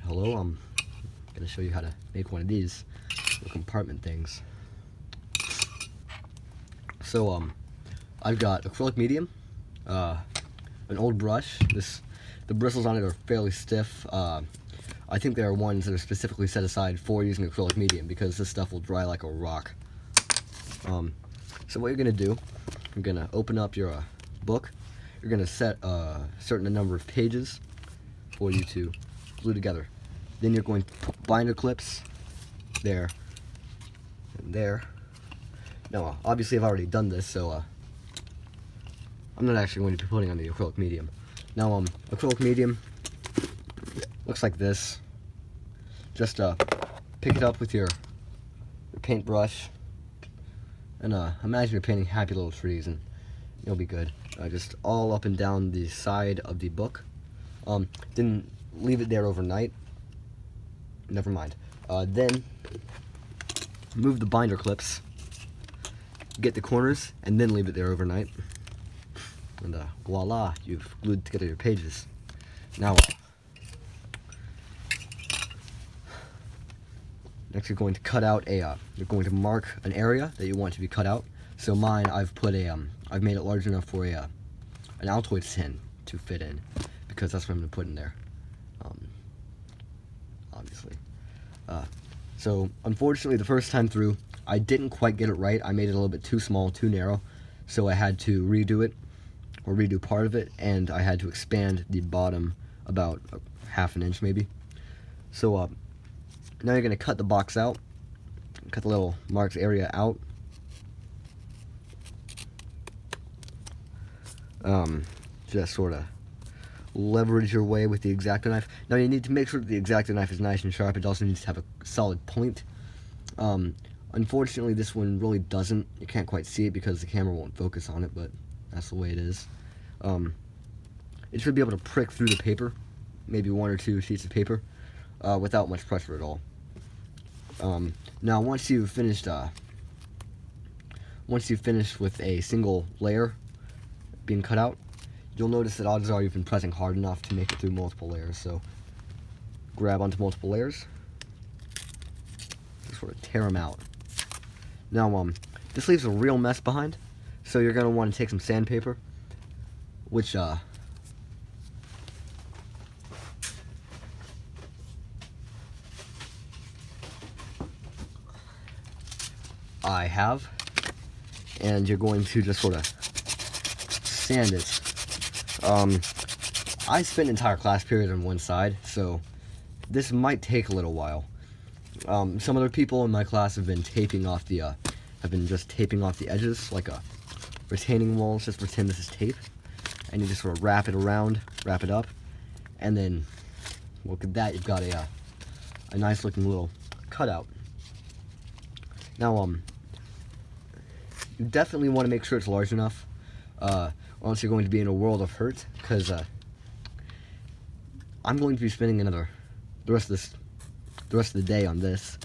Hello, I'm gonna show you how to make one of these little compartment things. So I've got acrylic medium, an old brush. The bristles on it are fairly stiff. I think there are ones that are specifically set aside for using acrylic medium because this stuff will dry like a rock. So what you're gonna do, you're gonna open up your book. You're gonna set a certain number of pages for you to glue together. Then you're going to put binder clips there and there. Now, obviously I've already done this, so I'm not actually going to be putting on the acrylic medium. Now, acrylic medium looks like this. Just pick it up with your paintbrush and imagine you're painting happy little trees, and you'll be good. Just all up and down the side of the book. Didn't leave it there overnight. Never mind. Then move the binder clips, get the corners, and then leave it there overnight. And voila, you've glued together your pages. Now, next you're going to cut out you're going to mark an area that you want to be cut out. So mine, I've made it large enough for an Altoid tin to fit in, because that's what I'm going to put in there. Obviously. So unfortunately, the first time through, I didn't quite get it right. I made it a little bit too small, too narrow, so I had to redo it, or redo part of it, and I had to expand the bottom about half an inch maybe. So now you're going to cut the box out, cut the little marked area out. Just sort of leverage your way with the X-Acto knife. Now you need to make sure that the X-Acto knife is nice and sharp. It also needs to have a solid point. Unfortunately, this one really doesn't. You can't quite see it because the camera won't focus on it, but that's the way it is. It should be able to prick through the paper, maybe 1 or 2 sheets of paper, without much pressure at all. Now once you've finished with a single layer being cut out, you'll notice that odds are you've been pressing hard enough to make it through multiple layers. So grab onto multiple layers, just sort of tear them out. Now this leaves a real mess behind, so you're going to want to take some sandpaper, which I have, and you're going to just sort of sand it. I spent an entire class period on one side, so this might take a little while. Some other people in my class have been just taping off the edges like a retaining wall. Just pretend this is tape, and you just sort of wrap it around, wrap it up, and then look at that. You've got a nice looking little cutout. Now, you definitely want to make sure it's large enough, or else you're going to be in a world of hurt, because I'm going to be spending the rest of the day on this.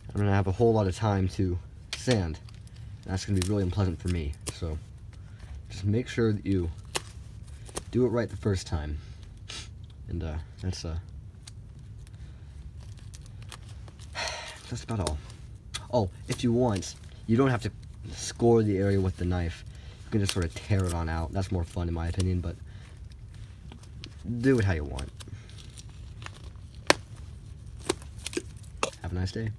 I'm going to have a whole lot of time to sand. That's going to be really unpleasant for me, so just make sure that you do it right the first time. And that's about all. Oh, if you want, you don't have to score the area with the knife. You can just sort of tear it on out. That's more fun in my opinion, but do it how you want. Have a nice day.